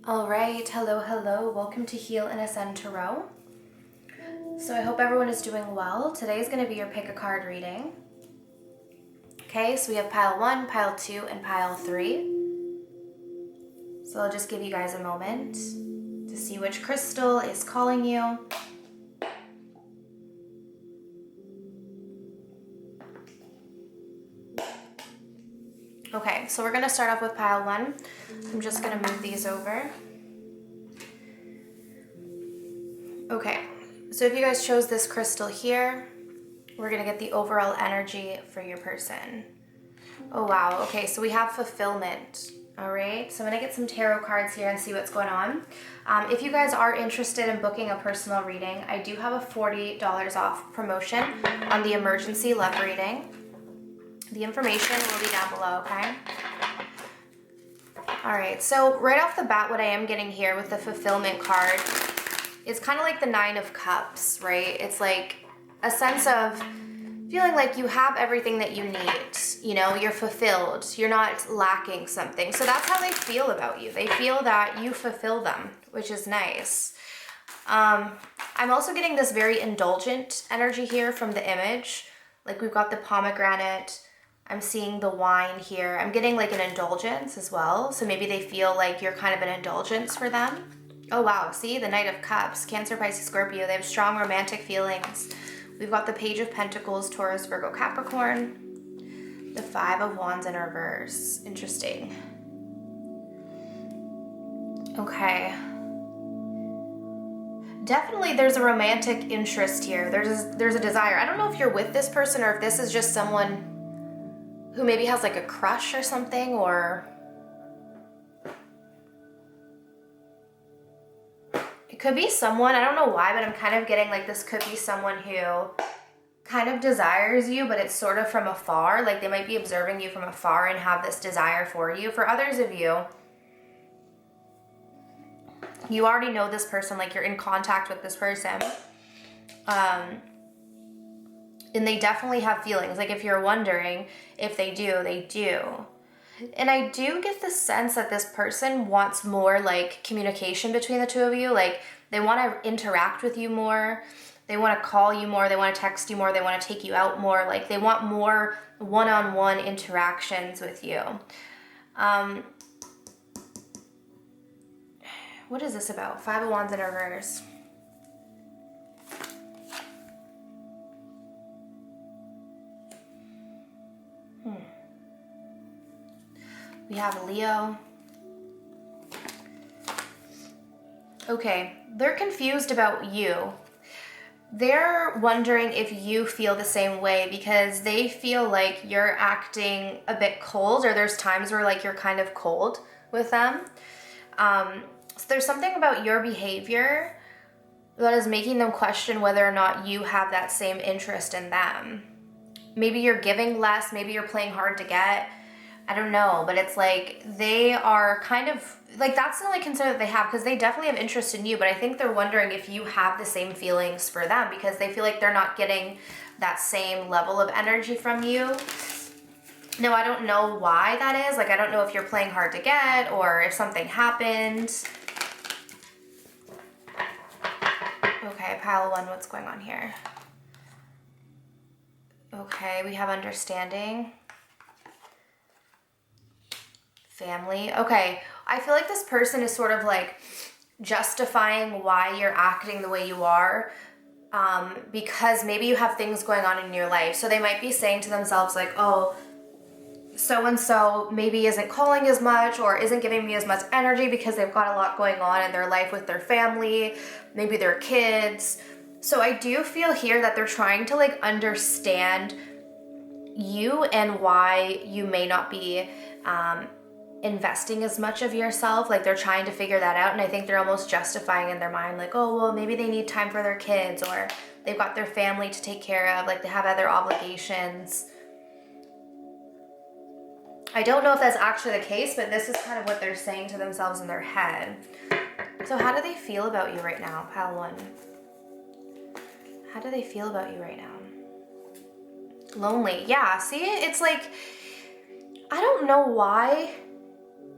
All right, hello. Welcome to Heal and Ascend Tarot. So I hope everyone is doing well. Today is going to be your pick a card reading. Okay, so we have pile 1, pile 2, and pile 3. So I'll just give you guys a moment to see which crystal is calling you. Okay, so we're going to start off with pile 1. I'm just going to move these over. Okay, so if you guys chose this crystal here, we're going to get the overall energy for your person. Oh, wow. Okay, so we have fulfillment. All right, so I'm going to get some tarot cards here and see what's going on. If you guys are interested in booking a personal reading, I do have a $40 off promotion on the emergency love reading. The information will be down below, okay? All right, so right off the bat, what I am getting here with the fulfillment card is kind of like the Nine of Cups, right? It's like a sense of feeling like you have everything that you need. You know, you're fulfilled. You're not lacking something. So that's how they feel about you. They feel that you fulfill them, which is nice. I'm also getting this very indulgent energy here from the image. Like we've got the pomegranate. I'm seeing the wine here. I'm getting like an indulgence as well. So maybe they feel like you're kind of an indulgence for them. Oh wow, see, the Knight of Cups, Cancer, Pisces, Scorpio, they have strong romantic feelings. We've got the Page of Pentacles, Taurus, Virgo, Capricorn, the Five of Wands in reverse. Interesting. Okay. Definitely there's a romantic interest here. There's a desire. I don't know if you're with this person or if this is just someone who maybe has like a crush or something, or it could be someone, I don't know why, but I'm kind of getting like this could be someone who kind of desires you, but it's sort of from afar. Like they might be observing you from afar and have this desire for you. For others of you, you already know this person, like you're in contact with this person. And they definitely have feelings. Like if you're wondering if they do, they do. And I do get the sense that this person wants more like communication between the two of you. Like they want to interact with you more. They want to call you more. They want to text you more. They want to take you out more. Like they want more one-on-one interactions with you. What is this about? Five of Wands in reverse. We have Leo. Okay, they're confused about you. They're wondering if you feel the same way because they feel like you're acting a bit cold, or there's times where like you're kind of cold with them. So there's something about your behavior that is making them question whether or not you have that same interest in them. Maybe you're giving less, maybe you're playing hard to get. I don't know, but it's like they are kind of like, that's the only concern that they have, because they definitely have interest in you, but I think they're wondering if you have the same feelings for them because they feel like they're not getting that same level of energy from you. Now, I don't know why that is. Like, I don't know if you're playing hard to get or if something happened. Okay, pile 1, what's going on here? Okay, we have understanding. Family. Okay, I feel like this person is sort of like justifying why you're acting the way you are, because maybe you have things going on in your life. So they might be saying to themselves like, oh, so-and-so maybe isn't calling as much or isn't giving me as much energy because they've got a lot going on in their life with their family, maybe their kids. So I do feel here that they're trying to like understand you and why you may not be investing as much of yourself. Like they're trying to figure that out, and I think they're almost justifying in their mind like, oh well, maybe they need time for their kids, or they've got their family to take care of, like they have other obligations. I don't know if that's actually the case, but this is kind of what they're saying to themselves in their head. So how do they feel about you right now, pile 1? How do they feel about you right now? Lonely. Yeah, see, it's like, I don't know why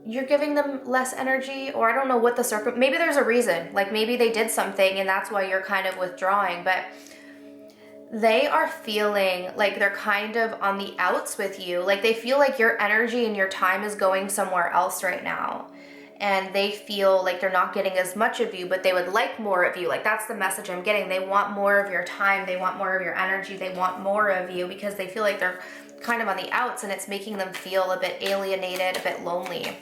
you're giving them less energy, or I don't know what the maybe there's a reason. Like maybe they did something and that's why you're kind of withdrawing, but they are feeling like they're kind of on the outs with you. Like they feel like your energy and your time is going somewhere else right now. And they feel like they're not getting as much of you, but they would like more of you. Like that's the message I'm getting. They want more of your time. They want more of your energy. They want more of you because they feel like they're kind of on the outs, and it's making them feel a bit alienated, a bit lonely.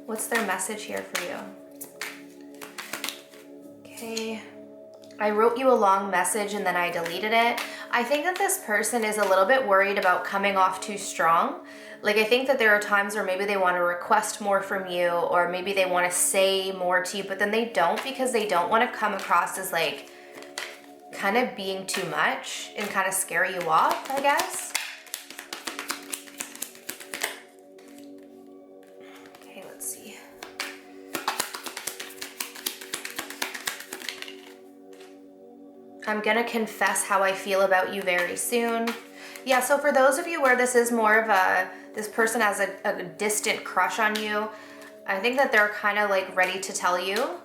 What's their message here for you? Okay. I wrote you a long message and then I deleted it. I think that this person is a little bit worried about coming off too strong. Like I think that there are times where maybe they want to request more from you, or maybe they want to say more to you, but then they don't, because they don't want to come across as like kind of being too much and kind of scare you off, I guess. Okay, let's see. I'm gonna confess how I feel about you very soon. Yeah, so for those of you where this is more of this person has a distant crush on you, I think that they're kind of like ready to tell you.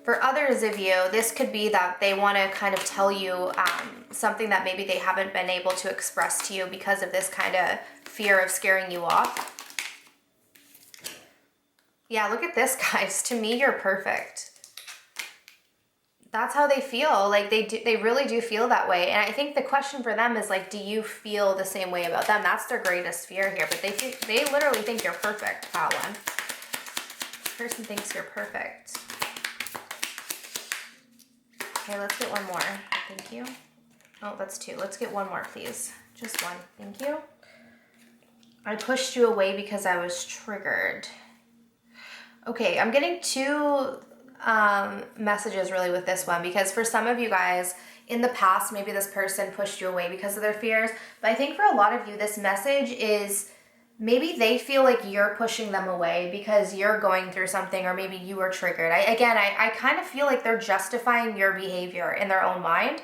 For others of you, this could be that they want to kind of tell you something that maybe they haven't been able to express to you because of this kind of fear of scaring you off. Yeah, look at this, guys. To me, you're perfect. That's how they feel. Like they really do feel that way. And I think the question for them is like, do you feel the same way about them? That's their greatest fear here. But they literally think you're perfect, pile one. This person thinks you're perfect. Okay, let's get one more. Thank you. Oh, that's two. Let's get one more, please. Just one. Thank you. I pushed you away because I was triggered. Okay, I'm getting two messages really with this one, because for some of you guys in the past, maybe this person pushed you away because of their fears, but I think for a lot of you, this message is maybe they feel like you're pushing them away because you're going through something, or maybe you were triggered. I kind of feel like they're justifying your behavior in their own mind,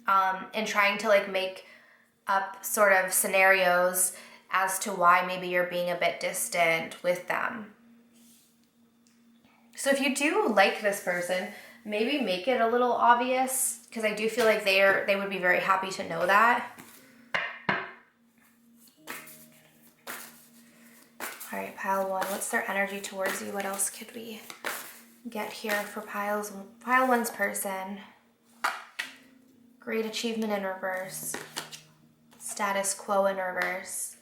and trying to like make up sort of scenarios as to why maybe you're being a bit distant with them. So if you do like this person, maybe make it a little obvious, because I do feel like they would be very happy to know that. All right, pile one, what's their energy towards you? What else could we get here for pile one's person? Great achievement in reverse. Status quo in reverse.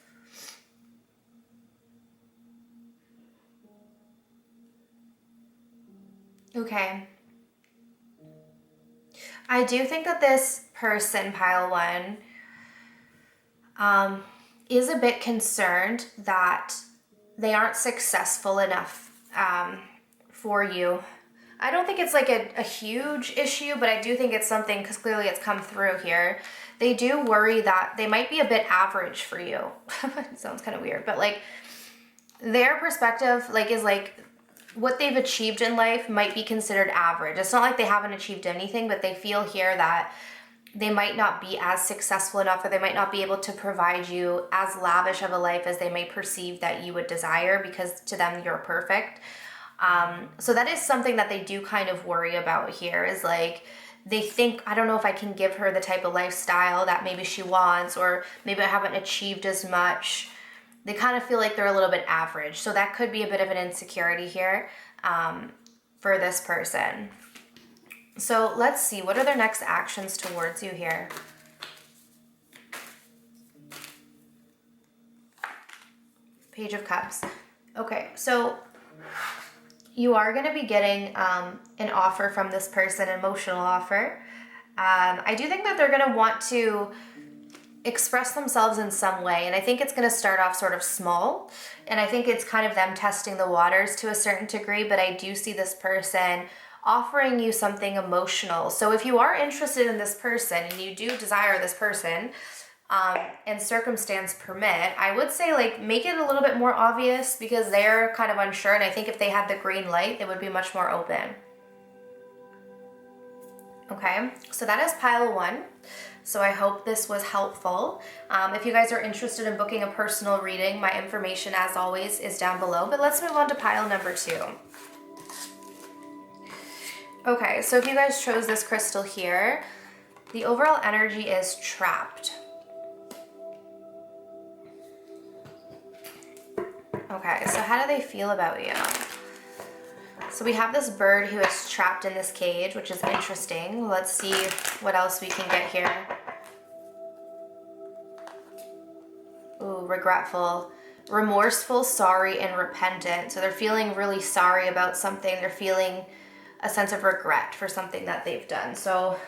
Okay. I do think that this person, pile one, is a bit concerned that they aren't successful enough for you. I don't think it's like a huge issue, but I do think it's something, because clearly it's come through here. They do worry that they might be a bit average for you. It sounds kind of weird, but like their perspective is like what they've achieved in life might be considered average. It's not like they haven't achieved anything, but they feel here that they might not be as successful enough, or they might not be able to provide you as lavish of a life as they may perceive that you would desire, because to them you're perfect. So that is something that they do kind of worry about here, is like they think, I don't know if I can give her the type of lifestyle that maybe she wants, or maybe I haven't achieved as much. They kind of feel like they're a little bit average. So that could be a bit of an insecurity here for this person. So let's see, what are their next actions towards you here? Page of Cups. Okay, so you are going to be getting an offer from this person, an emotional offer. I do think that they're going to want to express themselves in some way, and I think it's going to start off sort of small, and I think it's kind of them testing the waters to a certain degree, but I do see this person offering you something emotional. So if you are interested in this person and you do desire this person, and circumstance permit, I would say like make it a little bit more obvious, because they're kind of unsure, and I think if they had the green light, they would be much more open. Okay, so that is pile one. So I hope this was helpful. If you guys are interested in booking a personal reading, my information, as always, is down below. But let's move on to pile number 2. Okay, so if you guys chose this crystal here, the overall energy is trapped. Okay, so how do they feel about you? So we have this bird who is trapped in this cage, which is interesting. Let's see what else we can get here. Ooh, regretful, remorseful, sorry, and repentant. So they're feeling really sorry about something. They're feeling a sense of regret for something that they've done. So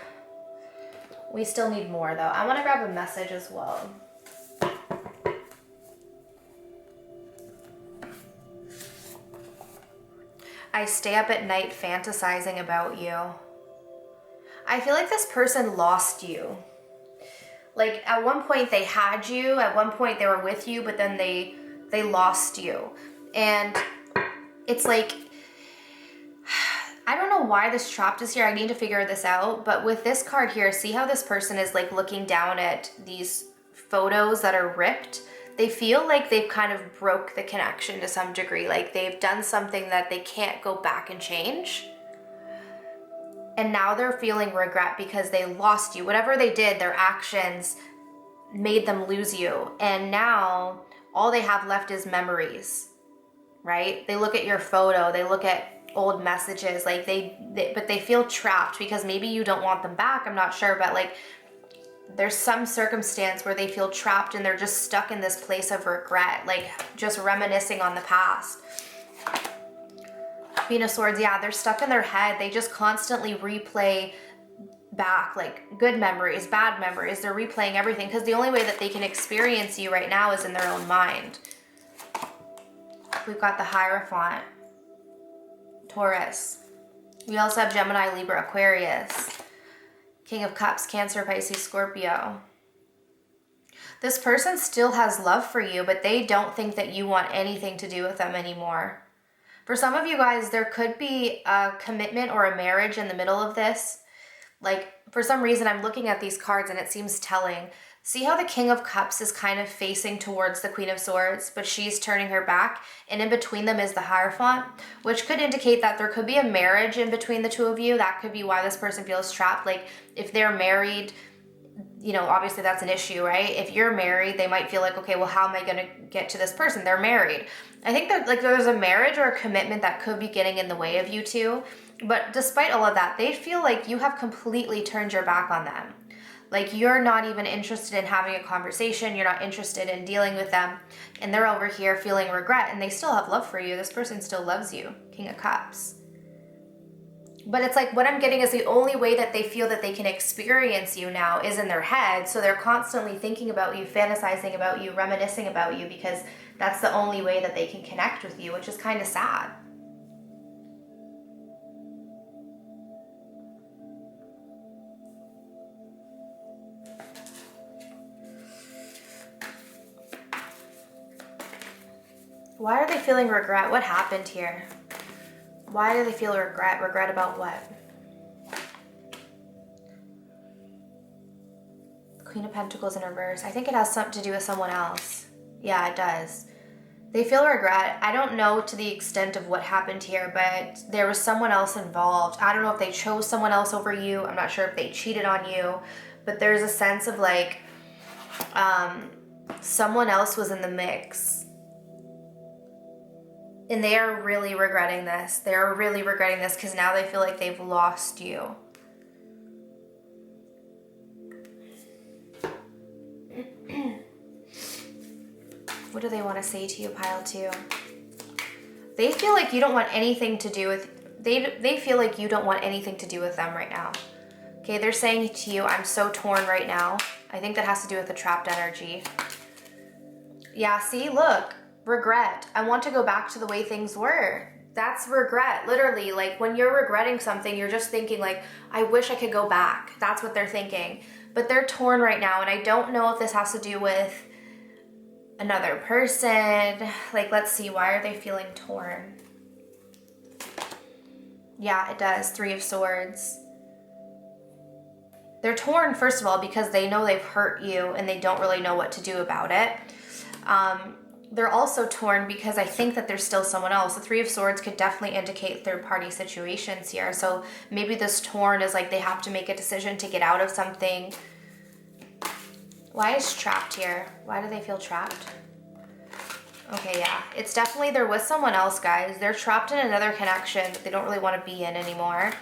we still need more though. I want to grab a message as well. I stay up at night fantasizing about you. I feel like this person lost you. Like at one point they had you, at one point they were with you, but then they lost you. And it's like, I don't know why this trapped is here. I need to figure this out. But with this card here, see how this person is like looking down at these photos that are ripped? They feel like they've kind of broke the connection to some degree. Like they've done something that they can't go back and change. And now they're feeling regret because they lost you. Whatever they did, their actions made them lose you. And now all they have left is memories, right? They look at your photo, they look at old messages, like but they feel trapped because maybe you don't want them back. I'm not sure, but like there's some circumstance where they feel trapped and they're just stuck in this place of regret, like just reminiscing on the past. Queen of Swords, yeah, they're stuck in their head. They just constantly replay back like good memories, bad memories. They're replaying everything because the only way that they can experience you right now is in their own mind. We've got the Hierophant, Taurus. We also have Gemini, Libra, Aquarius. King of Cups, Cancer, Pisces, Scorpio. This person still has love for you, but they don't think that you want anything to do with them anymore. For some of you guys, there could be a commitment or a marriage in the middle of this. Like, for some reason, I'm looking at these cards and it seems telling. See how the King of Cups is kind of facing towards the Queen of Swords, but she's turning her back, and in between them is the Hierophant, which could indicate that there could be a marriage in between the two of you. That could be why this person feels trapped. Like, if they're married, you know, obviously that's an issue, right? If you're married, they might feel like, okay, well, how am I going to get to this person? They're married. I think that like there's a marriage or a commitment that could be getting in the way of you two. But despite all of that, they feel like you have completely turned your back on them. Like you're not even interested in having a conversation. You're not interested in dealing with them. And they're over here feeling regret, and they still have love for you. This person still loves you. King of Cups. But it's like what I'm getting is the only way that they feel that they can experience you now is in their head. So they're constantly thinking about you, fantasizing about you, reminiscing about you, because that's the only way that they can connect with you, which is kind of sad. Why are they feeling regret? What happened here? Why do they feel regret? Regret about what? Queen of Pentacles in reverse. I think it has something to do with someone else. Yeah, it does. They feel regret. I don't know to the extent of what happened here, but there was someone else involved. I don't know if they chose someone else over you. I'm not sure if they cheated on you, but there's a sense of like someone else was in the mix. And they are really regretting this. They're really regretting this because now they feel like they've lost you. What do they want to say to you, pile 2? They feel like you don't want anything to do with, they feel like you don't want anything to do with them right now. Okay, they're saying to you, I'm so torn right now. I think that has to do with the trapped energy. Yeah, see, look. Regret. I want to go back to the way things were. That's regret. Literally, like when you're regretting something, you're just thinking like, I wish I could go back. That's what they're thinking. But they're torn right now, and I don't know if this has to do with another person. Like, let's see, why are they feeling torn? Yeah, it does. 3 of Swords. They're torn, first of all, because they know they've hurt you and they don't really know what to do about it. They're also torn because I think that there's still someone else. The Three of Swords could definitely indicate third-party situations here. So maybe this torn is like they have to make a decision to get out of something. Why is trapped here? Why do they feel trapped? Okay, yeah. It's definitely they're with someone else, guys. They're trapped in another connection that they don't really want to be in anymore.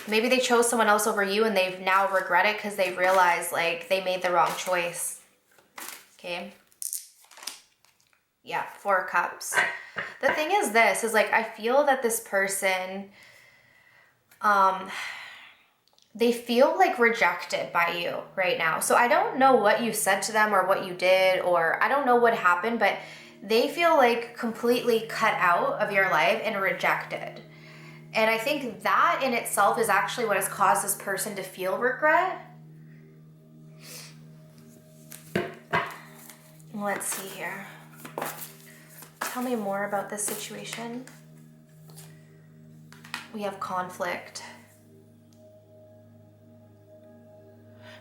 Maybe they chose someone else over you and they've now regret it because they realized like they made the wrong choice. Okay. Yeah, Four of Cups. The thing is this, is like I feel that this person, they feel like rejected by you right now. So I don't know what you said to them or what you did, or I don't know what happened, but they feel like completely cut out of your life and rejected. And I think that in itself is actually what has caused this person to feel regret. Let's see here. Tell me more about this situation. We have conflict.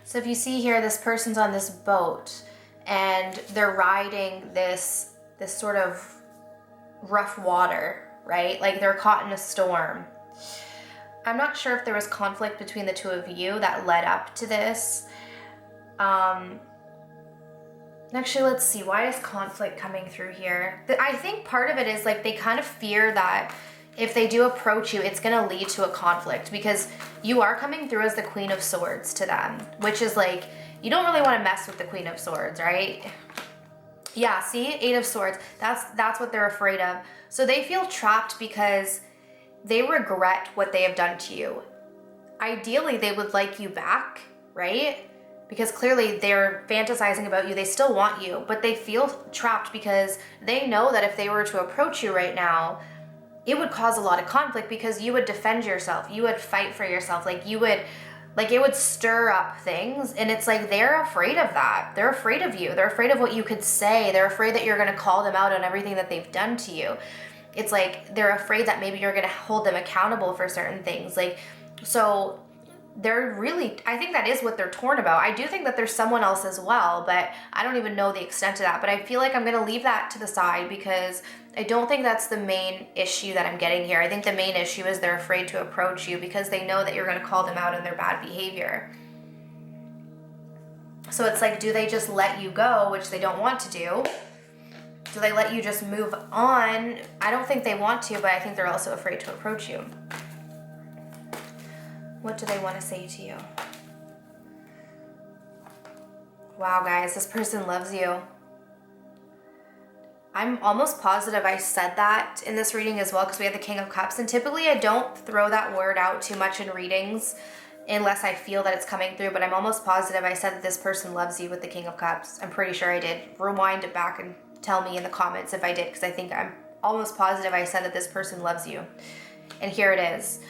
So if you see here, this person's on this boat and they're riding this sort of rough water, right? Like they're caught in a storm. I'm not sure if there was conflict between the two of you that led up to this. Actually, let's see. Why is conflict coming through here? I think part of it is like they kind of fear that if they do approach you, it's going to lead to a conflict because you are coming through as the Queen of Swords to them, which is like, you don't really want to mess with the Queen of Swords, right? Yeah, see? Eight of Swords. That's what they're afraid of. So they feel trapped because they regret what they have done to you. Ideally, they would like you back, right? Because clearly they're fantasizing about you. They still want you, but they feel trapped because they know that if they were to approach you right now, it would cause a lot of conflict because you would defend yourself. You would fight for yourself. Like it would stir up things. And it's like, they're afraid of that. They're afraid of you. They're afraid of what you could say. They're afraid that you're going to call them out on everything that they've done to you. It's like, they're afraid that maybe you're going to hold them accountable for certain things. Like, so they're really, I think that is what they're torn about. I do think that there's someone else as well, but I don't even know the extent of that. But I feel like I'm going to leave that to the side because I don't think that's the main issue that I'm getting here. I think the main issue is they're afraid to approach you because they know that you're going to call them out on their bad behavior. So it's like, do they just let you go, which they don't want to do? Do they let you just move on? I don't think they want to, but I think they're also afraid to approach you. What do they want to say to you? Wow, guys, this person loves you. I'm almost positive I said that in this reading as well because we have the King of Cups. And typically I don't throw that word out too much in readings unless I feel that it's coming through. But I'm almost positive I said that this person loves you with the King of Cups. I'm pretty sure I did. Rewind it back and tell me in the comments if I did because I think I'm almost positive I said that this person loves you. And here it is.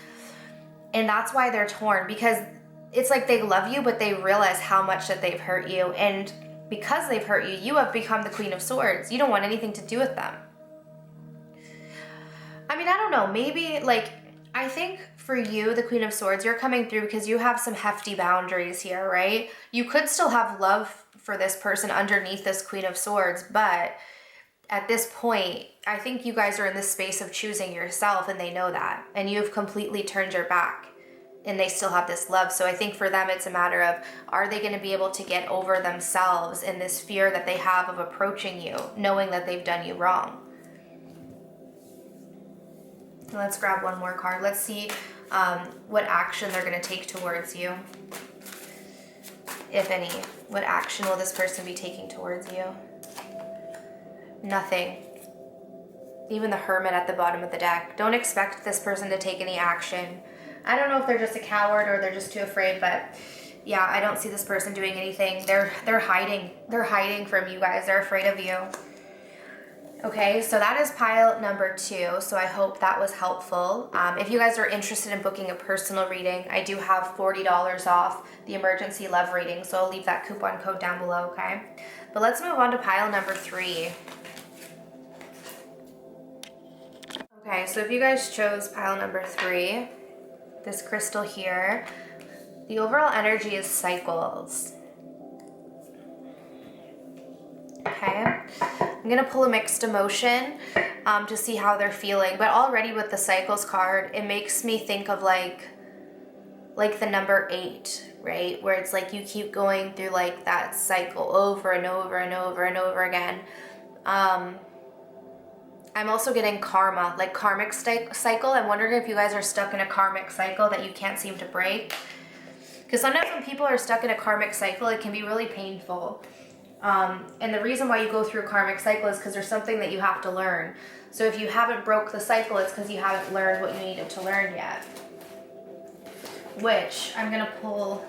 And that's why they're torn because it's like they love you, but they realize how much that they've hurt you. And because they've hurt you, you have become the Queen of Swords. You don't want anything to do with them. I mean, I don't know. Maybe like, I think for you, the Queen of Swords, you're coming through because you have some hefty boundaries here, right? You could still have love for this person underneath this Queen of Swords, but at this point, I think you guys are in this space of choosing yourself and they know that. And you've completely turned your back and they still have this love. So I think for them, it's a matter of, are they going to be able to get over themselves and this fear that they have of approaching you, knowing that they've done you wrong? Let's grab one more card. Let's see what action they're going to take towards you. If any. What action will this person be taking towards you? Nothing. Even the Hermit at the bottom of the deck. Don't expect this person to take any action. I don't know if they're just a coward or they're just too afraid, but yeah, I don't see this person doing anything. They're hiding. They're hiding from you guys. They're afraid of you. Okay, so that is pile number 2. So I hope that was helpful. If you guys are interested in booking a personal reading, I do have $40 off the emergency love reading. So I'll leave that coupon code down below, okay? But let's move on to pile number 3. Okay, so if you guys chose pile number 3, this crystal here, The overall energy is cycles. Okay, I'm gonna pull a mixed emotion to see how they're feeling. But already with the cycles card, it makes me think of like the number 8, right? Where it's like you keep going through like that cycle over and over and over and over again. I'm also getting karma, like karmic cycle. I'm wondering if you guys are stuck in a karmic cycle that you can't seem to break. Because sometimes when people are stuck in a karmic cycle, it can be really painful. And the reason why you go through a karmic cycle is because there's something that you have to learn. So if you haven't broke the cycle, it's because you haven't learned what you needed to learn yet. Which I'm going to pull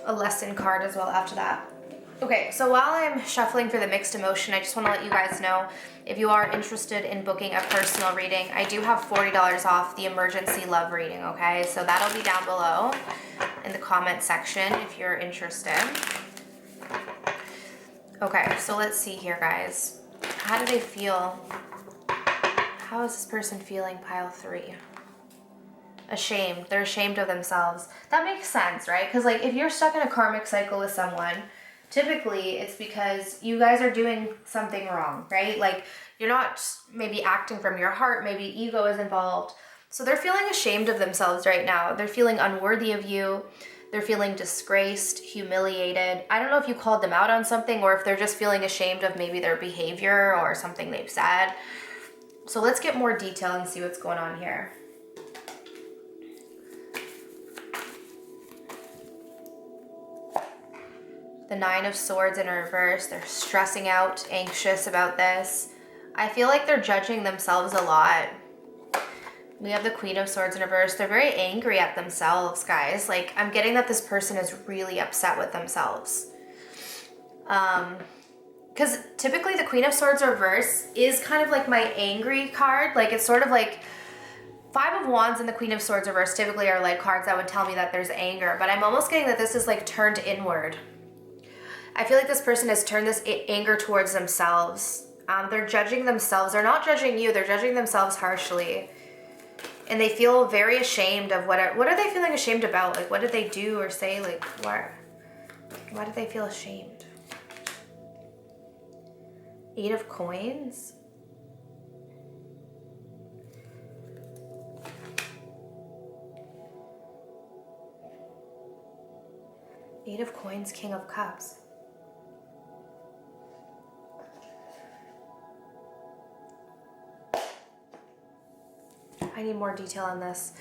a lesson card as well after that. Okay, so while I'm shuffling for the mixed emotion, I just want to let you guys know, if you are interested in booking a personal reading, I do have $40 off the emergency love reading, okay? So that'll be down below in the comment section if you're interested. Okay, so let's see here, guys. How do they feel? How is this person feeling, pile 3? Ashamed. They're ashamed of themselves. That makes sense, right? Because like if you're stuck in a karmic cycle with someone, typically it's because you guys are doing something wrong, right? Like you're not maybe acting from your heart, maybe ego is involved. So they're feeling ashamed of themselves right now. They're feeling unworthy of you. They're feeling disgraced, humiliated. I don't know if you called them out on something or if they're just feeling ashamed of maybe their behavior or something they've said. So let's get more detail and see what's going on here. The 9 of Swords in reverse. They're stressing out, anxious about this. I feel like they're judging themselves a lot. We have the Queen of Swords in reverse. They're very angry at themselves, guys. Like, I'm getting that this person is really upset with themselves. Because typically the Queen of Swords reverse is kind of like my angry card. Like, it's sort of like 5 of Wands and the Queen of Swords reverse typically are like cards that would tell me that there's anger. But I'm almost getting that this is like turned inward. I feel like this person has turned this anger towards themselves. They're judging themselves. They're not judging you. They're judging themselves harshly. And they feel very ashamed of what are they feeling ashamed about? Like, what did they do or say? Like, why did they feel ashamed? 8 of Coins. Eight of Coins, King of Cups. I need more detail on this.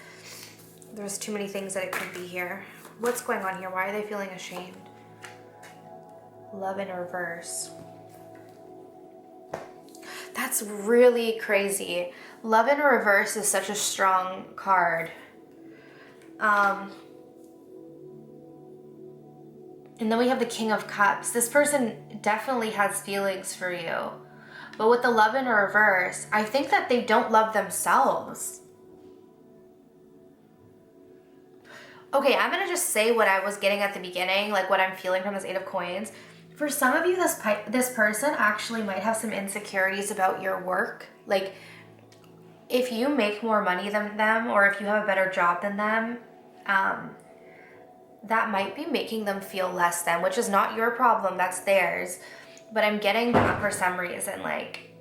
There's too many things that it could be here. What's going on here? Why are they feeling ashamed? Love in reverse. That's really crazy. Love in reverse is such a strong card. And then we have the King of Cups. This person definitely has feelings for you. But with the love in reverse, I think that they don't love themselves. Okay, I'm going to just say what I was getting at the beginning, like what I'm feeling from this 8 of Coins. For some of you, this person actually might have some insecurities about your work. Like, if you make more money than them or if you have a better job than them, that might be making them feel less than, which is not your problem, that's theirs. But I'm getting that for some reason, like,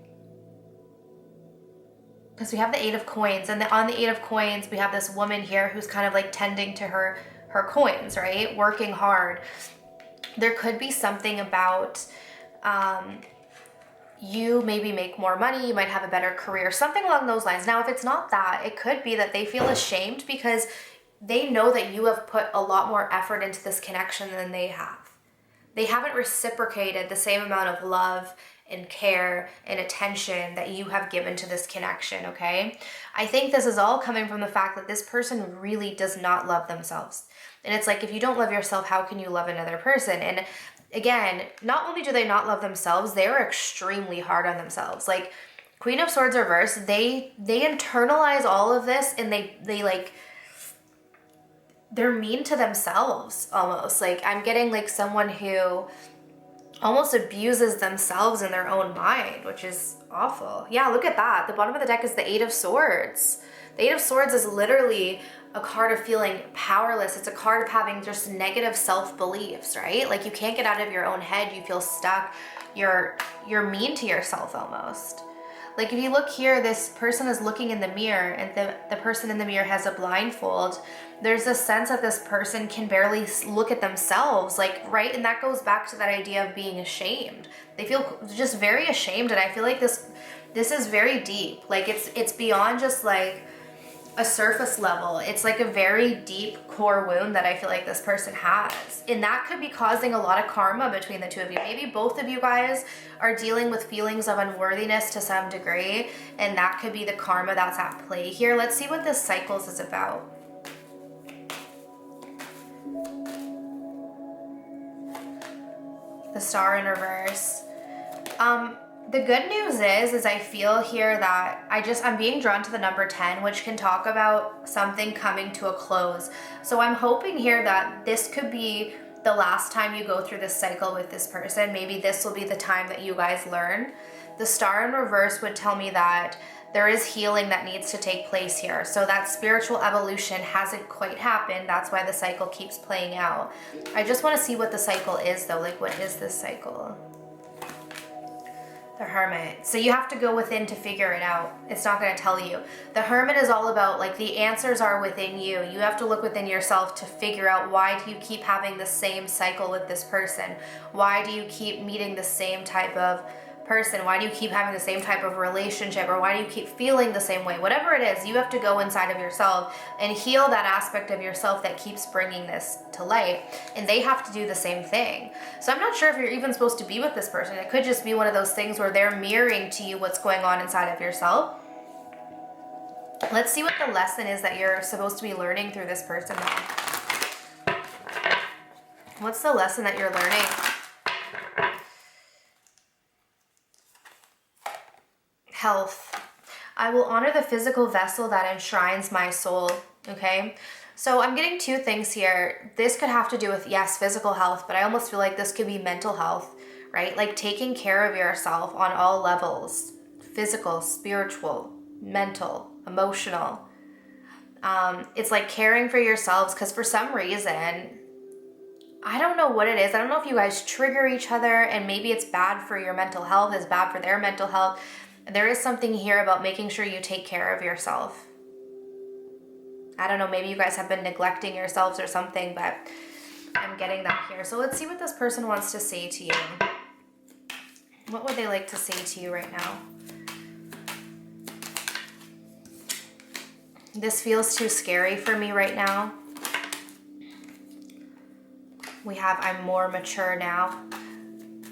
because we have the 8 of Coins, and on the 8 of Coins, we have this woman here who's kind of like tending to her coins, right? Working hard. There could be something about you maybe make more money, you might have a better career, something along those lines. Now, if it's not that, it could be that they feel ashamed because they know that you have put a lot more effort into this connection than they have. They haven't reciprocated the same amount of love and care and attention that you have given to this connection, okay? I think this is all coming from the fact that this person really does not love themselves. And it's like, if you don't love yourself, how can you love another person? And again, not only do they not love themselves, they are extremely hard on themselves. Like, Queen of Swords reverse, they internalize all of this, and they like, they're mean to themselves almost. Like, I'm getting like someone who almost abuses themselves in their own mind, which is awful. Yeah, look at that. The bottom of the deck is the 8 of Swords. The Eight of Swords is literally a card of feeling powerless. It's a card of having just negative self-beliefs, right? Like you can't get out of your own head. You feel stuck. You're mean to yourself almost. Like if you look here, this person is looking in the mirror and the person in the mirror has a blindfold. There's a sense that this person can barely look at themselves, like, right? And that goes back to that idea of being ashamed. They feel just very ashamed, and I feel like this is very deep. Like it's beyond just like a surface level. It's like a very deep core wound that I feel like this person has. And that could be causing a lot of karma between the two of you. Maybe both of you guys are dealing with feelings of unworthiness to some degree, and that could be the karma that's at play here. Let's see what this cycles is about. The Star in reverse. The good news is I feel here that I'm being drawn to the number 10, which can talk about something coming to a close. So I'm hoping here that this could be the last time you go through this cycle with this person. Maybe this will be the time that you guys learn. The Star in reverse would tell me that there is healing that needs to take place here. So that spiritual evolution hasn't quite happened. That's why the cycle keeps playing out. I just want to see what the cycle is though. Like, what is this cycle? The Hermit. So you have to go within to figure it out. It's not going to tell you. The Hermit is all about like the answers are within you. You have to look within yourself to figure out, why do you keep having the same cycle with this person? Why do you keep meeting the same type of person? Why do you keep having the same type of relationship? Or why do you keep feeling the same way? Whatever it is, you have to go inside of yourself and heal that aspect of yourself that keeps bringing this to light. And they have to do the same thing. So I'm not sure if you're even supposed to be with this person. It could just be one of those things where they're mirroring to you what's going on inside of yourself. Let's see what the lesson is that you're supposed to be learning through this person now. What's the lesson that you're learning? Health. I will honor the physical vessel that enshrines my soul. Okay. So I'm getting two things here. This could have to do with, yes, physical health, but I almost feel like this could be mental health, right? Like taking care of yourself on all levels, physical, spiritual, mental, emotional. It's like caring for yourselves, because for some reason, I don't know what it is. I don't know if you guys trigger each other and maybe it's bad for your mental health, it's bad for their mental health. There is something here about making sure you take care of yourself. I don't know, maybe you guys have been neglecting yourselves or something, but I'm getting that here. So let's see what this person wants to say to you. What would they like to say to you right now? This feels too scary for me right now. We have, I'm more mature now.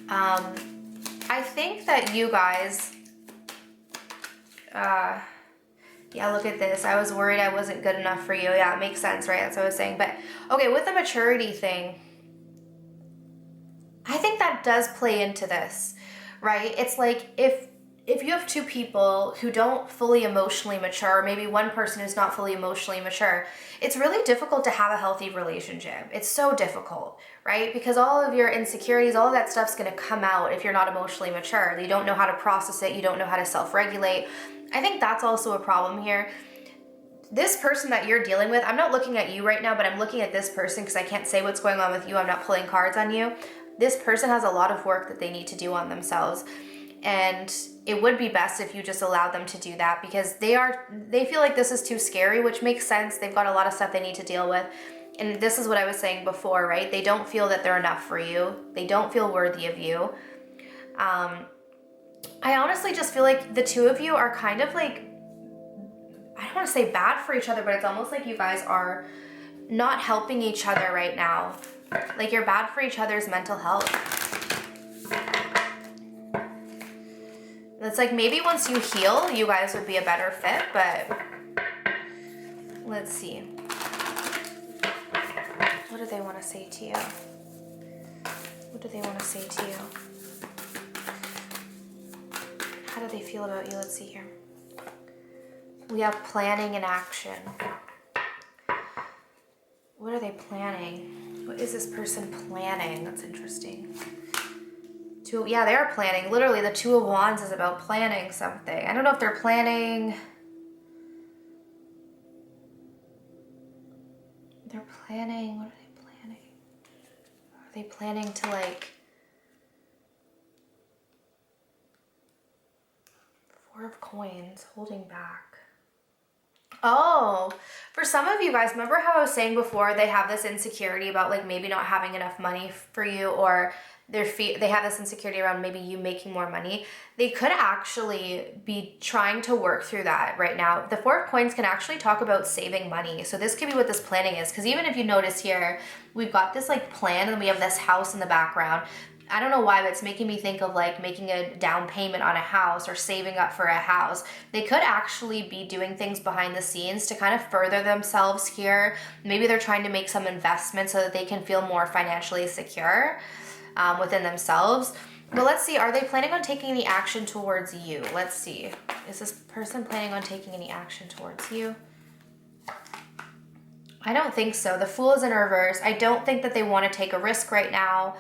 I think that you guys, yeah, look at this. I was worried I wasn't good enough for you. Yeah, it makes sense, right? That's what I was saying. But okay, with the maturity thing, I think that does play into this, right? It's like if you have two people who don't fully emotionally mature, or maybe one person who's not fully emotionally mature, it's really difficult to have a healthy relationship. It's so difficult, right? Because all of your insecurities, all of that stuff's going to come out if you're not emotionally mature. You don't know how to process it. You don't know how to self-regulate. I think that's also a problem here. This person that you're dealing with, I'm not looking at you right now, but I'm looking at this person because I can't say what's going on with you. I'm not pulling cards on you. This person has a lot of work that they need to do on themselves. And it would be best if you just allowed them to do that, because they feel like this is too scary, which makes sense. They've got a lot of stuff they need to deal with. And this is what I was saying before, right? They don't feel that they're enough for you. They don't feel worthy of you. I honestly just feel like the two of you are kind of like, I don't want to say bad for each other, but it's almost like you guys are not helping each other right now. Like you're bad for each other's mental health. It's like maybe once you heal, you guys would be a better fit, but let's see. What do they want to say to you? What do they want to say to you? How do they feel about you? Let's see here. We have planning and action. What are they planning? What is this person planning? That's interesting. Yeah, they are planning. Literally, the Two of Wands is about planning something. I don't know if they're planning. They're planning. What are they planning? Are they planning to like... Four of Coins, holding back. Oh, for some of you guys, remember how I was saying before, they have this insecurity about like maybe not having enough money for you, or they have this insecurity around maybe you making more money. They could actually be trying to work through that right now. The Four of Coins can actually talk about saving money. So this could be what this planning is, because even if you notice here, we've got this like plan and we have this house in the background. I don't know why, but it's making me think of like making a down payment on a house or saving up for a house. They could actually be doing things behind the scenes to kind of further themselves here. Maybe they're trying to make some investments so that they can feel more financially secure within themselves. But let's see, are they planning on taking any action towards you? Let's see. Is this person planning on taking any action towards you? I don't think so. The Fool is in reverse. I don't think that they want to take a risk right now.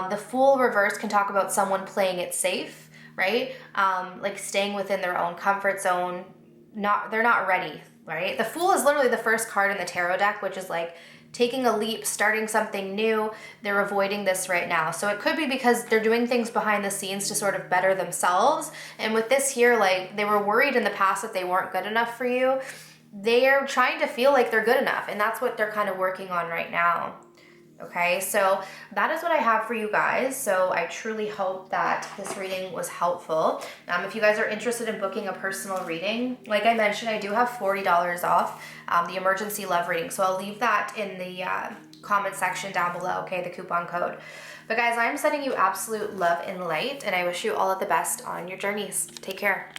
The Fool reverse can talk about someone playing it safe, right? Like staying within their own comfort zone. They're not ready, right? The Fool is literally the first card in the tarot deck, which is like taking a leap, starting something new. They're avoiding this right now. So it could be because they're doing things behind the scenes to sort of better themselves. And with this here, like they were worried in the past that they weren't good enough for you. They're trying to feel like they're good enough. And that's what they're kind of working on right now. Okay, so that is what I have for you guys. So I truly hope that this reading was helpful. If you guys are interested in booking a personal reading, like I mentioned, I do have $40 off the emergency love reading. So I'll leave that in the comment section down below, okay, the coupon code. But guys, I'm sending you absolute love and light, and I wish you all of the best on your journeys. Take care.